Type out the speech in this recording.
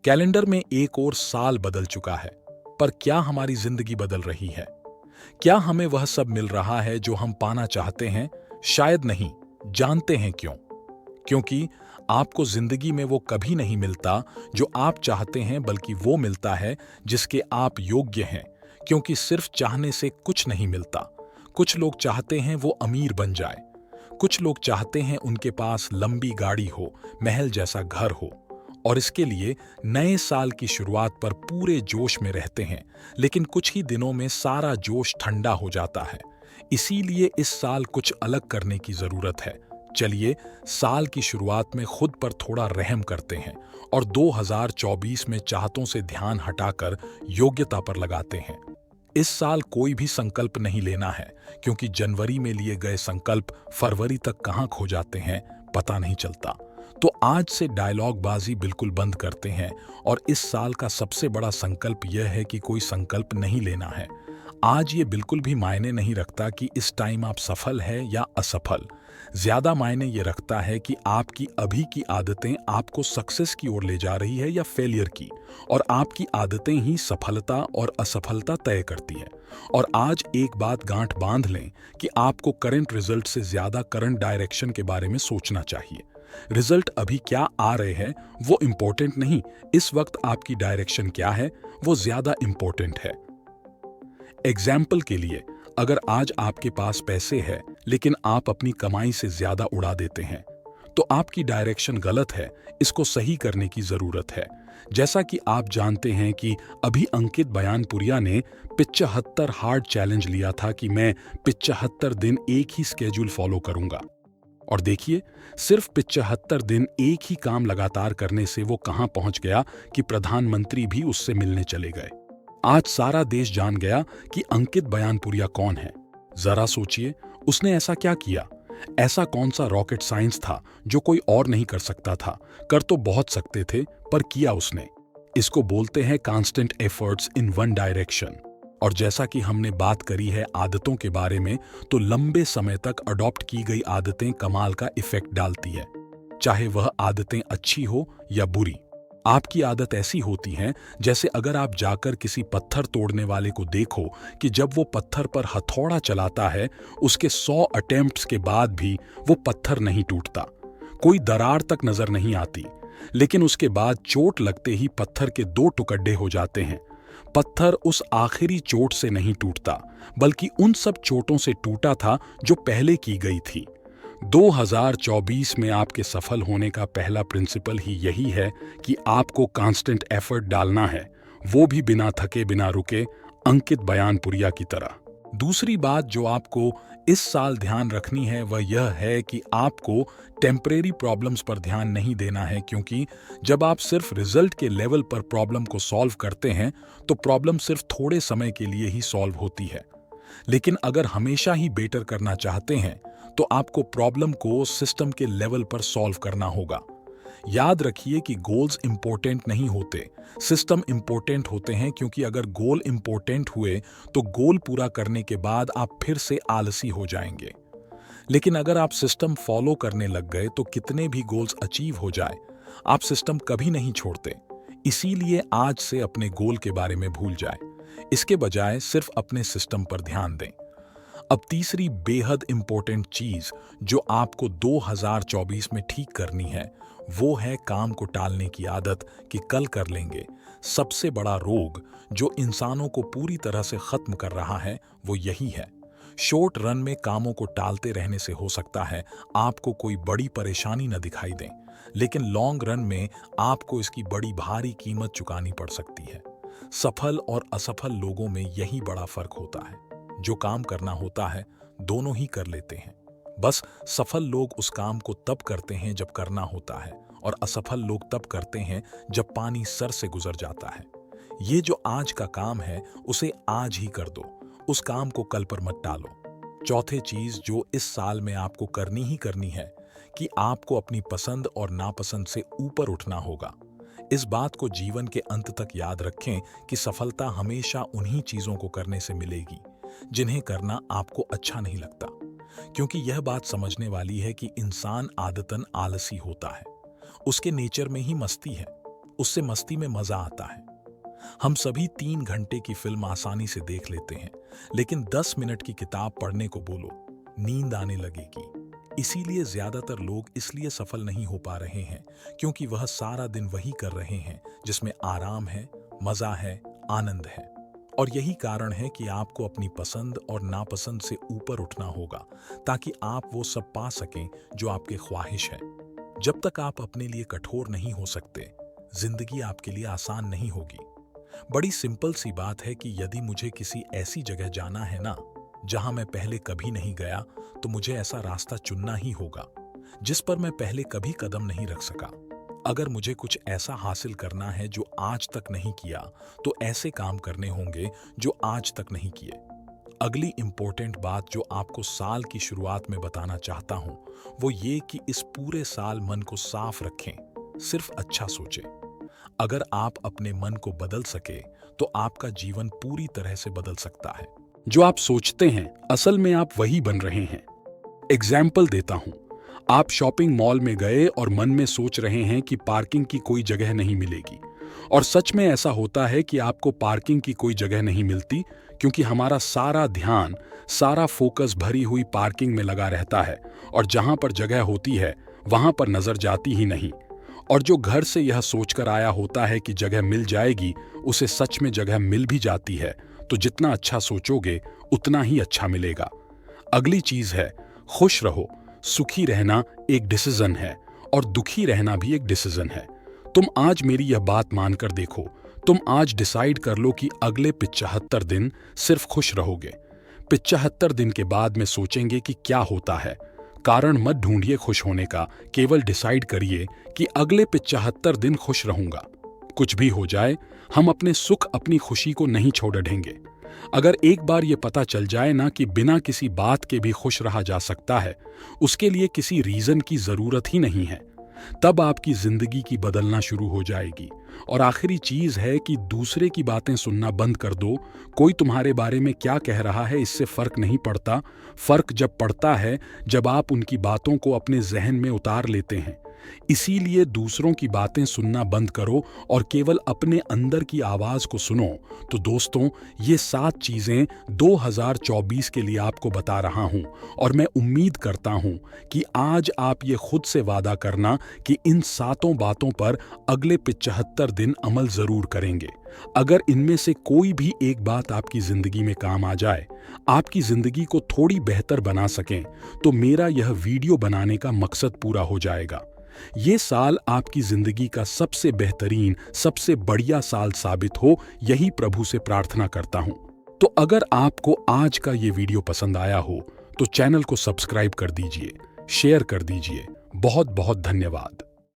Calendar में एक और साल बदल चुका है, पर क्या हमारी जिंदगी बदल रही है? क्या हमें वह सब मिल रहा है जो हम पाना चाहते हैं? शायद नहीं। जानते हैं क्यों? क्योंकि आपको जिंदगी में वो कभी नहीं मिलता जो आप चाहते हैं, बल्कि वो मिलता है जिसके आप योग्य हैं। क्योंकि सिर्फ चाहने से कुछ नहीं मिलता। कुछ लोग चाहते हैं वो अमीर बन जाए, कुछ लोग चाहते हैं उनके पास लंबी गाड़ी हो, महल जैसा घर हो, और इसके लिए नए साल की शुरुआत पर पूरे जोश में रहते हैं। लेकिन कुछ ही दिनों में सारा जोश ठंडा हो जाता है। इसीलिए इस साल कुछ अलग करने की जरूरत है। चलिए साल की शुरुआत में खुद पर थोड़ा रहम करते हैं और 2024 में चाहतों से ध्यान हटाकर योग्यता पर लगाते हैं। इस साल कोई भी संकल्प नहीं लेना है, क्योंकि जनवरी में लिए गए संकल्प फरवरी तक कहां खो जाते हैं पता नहीं चलता। तो आज से डायलॉग बाजी बिल्कुल बंद करते हैं और इस साल का सबसे बड़ा संकल्प यह है कि कोई संकल्प नहीं लेना है। आज ये बिल्कुल भी मायने नहीं रखता कि इस टाइम आप सफल है या असफल। ज्यादा मायने ये रखता है कि आपकी अभी की आदतें आपको सक्सेस की ओर ले जा रही है या फेलियर की, और आपकी आदतें ही सफलता और असफलता तय करती है। और आज एक बात गांठ बांध लें कि आपको करंट रिजल्ट से ज्यादा करंट डायरेक्शन के बारे में सोचना चाहिए। रिजल्ट अभी क्या आ रहे हैं वो इंपॉर्टेंट नहीं, इस वक्त आपकी डायरेक्शन क्या है वो ज्यादा इंपॉर्टेंट है। एग्जाम्पल के लिए, अगर आज आपके पास पैसे है लेकिन आप अपनी कमाई से ज्यादा उड़ा देते हैं, तो आपकी डायरेक्शन गलत है। इसको सही करने की जरूरत है। जैसा कि आप जानते हैं कि अभी अंकित बयानपुरिया ने 75 हार्ड चैलेंज लिया था कि मैं 75 दिन एक ही स्केड्यूल फॉलो करूंगा, और देखिए सिर्फ 75 दिन एक ही काम लगातार करने से वो कहां पहुंच गया कि प्रधानमंत्री भी उससे मिलने चले गए। आज सारा देश जान गया कि अंकित बयानपुरिया कौन है। जरा सोचिए, उसने ऐसा क्या किया? ऐसा कौन सा रॉकेट साइंस था जो कोई और नहीं कर सकता था? कर तो बहुत सकते थे, पर किया उसने। इसको बोलते हैं constant efforts in one direction. और जैसा कि हमने बात करी है आदतों के बारे में, तो लंबे समय तक अडॉप्ट की गई आदतें कमाल का इफेक्ट डालती है, चाहे वह आदतें अच्छी हो या बुरी। आपकी आदत ऐसी होती है जैसे अगर आप जाकर किसी पत्थर तोड़ने वाले को देखो कि जब वो पत्थर पर हथौड़ा चलाता है, उसके 100 अटेम्प्ट्स के बाद भी वो पत्थर नहीं टूटता, कोई दरार तक नजर नहीं आती। लेकिन उसके बाद चोट लगते ही पत्थर के 2 टुकड़े हो जाते हैं। पत्थर उस आखिरी चोट से नहीं टूटता, बल्कि उन सब चोटों से टूटा था जो पहले की गई थी। 2024 में आपके सफल होने का पहला प्रिंसिपल ही यही है कि आपको कांस्टेंट एफर्ट डालना है, वो भी बिना थके बिना रुके, अंकित बयानपुरिया की तरह। दूसरी बात जो आपको इस साल ध्यान रखनी है वह यह है कि आपको टेम्परेरी प्रॉब्लम्स पर ध्यान नहीं देना है, क्योंकि जब आप सिर्फ रिजल्ट के लेवल पर प्रॉब्लम को सॉल्व करते हैं तो प्रॉब्लम सिर्फ थोड़े समय के लिए ही सॉल्व होती है। लेकिन अगर हमेशा ही बेटर करना चाहते हैं तो आपको प्रॉब्लम को सिस्टम के लेवल पर सॉल्व करना होगा। याद रखिए कि गोल्स इंपॉर्टेंट नहीं होते, सिस्टम इंपॉर्टेंट होते हैं, क्योंकि अगर गोल इंपॉर्टेंट हुए तो गोल पूरा करने के बाद आप फिर से आलसी हो जाएंगे। लेकिन अगर आप सिस्टम फॉलो करने लग गए तो कितने भी गोल्स अचीव हो जाए, आप सिस्टम कभी नहीं छोड़ते। इसीलिए आज से अपने गोल के बारे में भूल जाए, इसके बजाय सिर्फ अपने सिस्टम पर ध्यान दें। अब तीसरी बेहद इंपॉर्टेंट चीज जो आपको 2024 में ठीक करनी है वो है काम को टालने की आदत कि कल कर लेंगे। सबसे बड़ा रोग जो इंसानों को पूरी तरह से खत्म कर रहा है वो यही है। शॉर्ट रन में कामों को टालते रहने से हो सकता है आपको कोई बड़ी परेशानी न दिखाई दे, लेकिन लॉन्ग रन में आपको इसकी बड़ी भारी कीमत चुकानी पड़ सकती है। सफल और असफल लोगों में यही बड़ा फर्क होता है। जो काम करना होता है दोनों ही कर लेते हैं, बस सफल लोग उस काम को तब करते हैं जब करना होता है, और असफल लोग तब करते हैं जब पानी सर से गुजर जाता है। ये जो आज का काम है उसे आज ही कर दो, उस काम को कल पर मत टालो। चौथी चीज जो इस साल में आपको करनी ही करनी है कि आपको अपनी पसंद और नापसंद से ऊपर उठना होगा। इस बात को जीवन के अंत तक याद रखें कि सफलता हमेशा उन्हीं चीजों को करने से मिलेगी जिन्हें करना आपको अच्छा नहीं लगता, क्योंकि यह बात समझने वाली है कि इंसान आदतन आलसी होता है, उसके नेचर में ही मस्ती है। उससे मस्ती में मजा आता है। हम सभी 3 घंटे की फिल्म आसानी से देख लेते हैं, लेकिन 10 मिनट की किताब पढ़ने को बोलो, नींद आने लगेगी। इसीलिए ज्यादातर लोग इसलिए सफल नहीं हो पा रहे हैं क्योंकि वह सारा दिन वही कर रहे हैं जिसमें आराम है, मजा है, आनंद है। और यही कारण है कि आपको अपनी पसंद और नापसंद से ऊपर उठना होगा ताकि आप वो सब पा सकें जो आपके ख्वाहिश है। जब तक आप अपने लिए कठोर नहीं हो सकते, जिंदगी आपके लिए आसान नहीं होगी। बड़ी सिंपल सी बात है कि यदि मुझे किसी ऐसी जगह जाना है ना जहां मैं पहले कभी नहीं गया, तो मुझे ऐसा रास्ता चुनना ही होगा जिस पर मैं पहले कभी कदम नहीं रख सका। अगर मुझे कुछ ऐसा हासिल करना है जो आज तक नहीं किया, तो ऐसे काम करने होंगे जो आज तक नहीं किए। अगली इंपॉर्टेंट बात जो आपको साल की शुरुआत में बताना चाहता हूं, वो ये कि इस पूरे साल मन को साफ रखें, सिर्फ अच्छा सोचें। अगर आप अपने मन को बदल सके तो आपका जीवन पूरी तरह से बदल सकता है। जो आप सोचते हैं असल में आप वही बन रहे हैं। एग्जाम्पल देता हूं, आप शॉपिंग मॉल में गए और मन में सोच रहे हैं कि पार्किंग की कोई जगह नहीं मिलेगी, और सच में ऐसा होता है कि आपको पार्किंग की कोई जगह नहीं मिलती क्योंकि हमारा सारा ध्यान, सारा फोकस भरी हुई पार्किंग में लगा रहता है, और जहां पर जगह होती है वहां पर नजर जाती ही नहीं। और जो घर से यह सोचकर आया होता है कि जगह मिल जाएगी, उसे सच में जगह मिल भी जाती है। तो जितना अच्छा सोचोगे उतना ही अच्छा मिलेगा। अगली चीज है, खुश रहो। सुखी रहना एक डिसीजन है और दुखी रहना भी एक डिसीजन है। तुम आज मेरी यह बात मानकर देखो, तुम आज डिसाइड कर लो कि अगले 75 दिन सिर्फ खुश रहोगे। 75 दिन के बाद में सोचेंगे कि क्या होता है। कारण मत ढूंढिए खुश होने का, केवल डिसाइड करिए कि अगले 75 दिन खुश रहूंगा। कुछ भी हो जाए, हम अपने सुख, अपनी खुशी को नहीं छोड़ देंगे। अगर एक बार ये पता चल जाए ना कि बिना किसी बात के भी खुश रहा जा सकता है, उसके लिए किसी रीजन की जरूरत ही नहीं है, तब आपकी जिंदगी की बदलना शुरू हो जाएगी। और आखिरी चीज है कि दूसरे की बातें सुनना बंद कर दो। कोई तुम्हारे बारे में क्या कह रहा है इससे फर्क नहीं पड़ता। फर्क जब पड़ता है जब आप उनकी बातों को अपने जहन में उतार लेते हैं। इसीलिए दूसरों की बातें सुनना बंद करो और केवल अपने अंदर की आवाज को सुनो। तो दोस्तों, ये 7 चीजें 2024 के लिए आपको बता रहा हूं, और मैं उम्मीद करता हूं कि आज आप ये खुद से वादा करना कि इन 7 बातों पर अगले 75 दिन अमल जरूर करेंगे। अगर इनमें से कोई भी एक बात आपकी जिंदगी में काम आ जाए, आपकी जिंदगी को थोड़ी बेहतर बना सकें, तो मेरा यह वीडियो बनाने का मकसद पूरा हो जाएगा। ये साल आपकी जिंदगी का सबसे बेहतरीन, सबसे बढ़िया साल साबित हो, यही प्रभु से प्रार्थना करता हूं। तो अगर आपको आज का ये वीडियो पसंद आया हो तो चैनल को सब्सक्राइब कर दीजिए, शेयर कर दीजिए। बहुत बहुत धन्यवाद।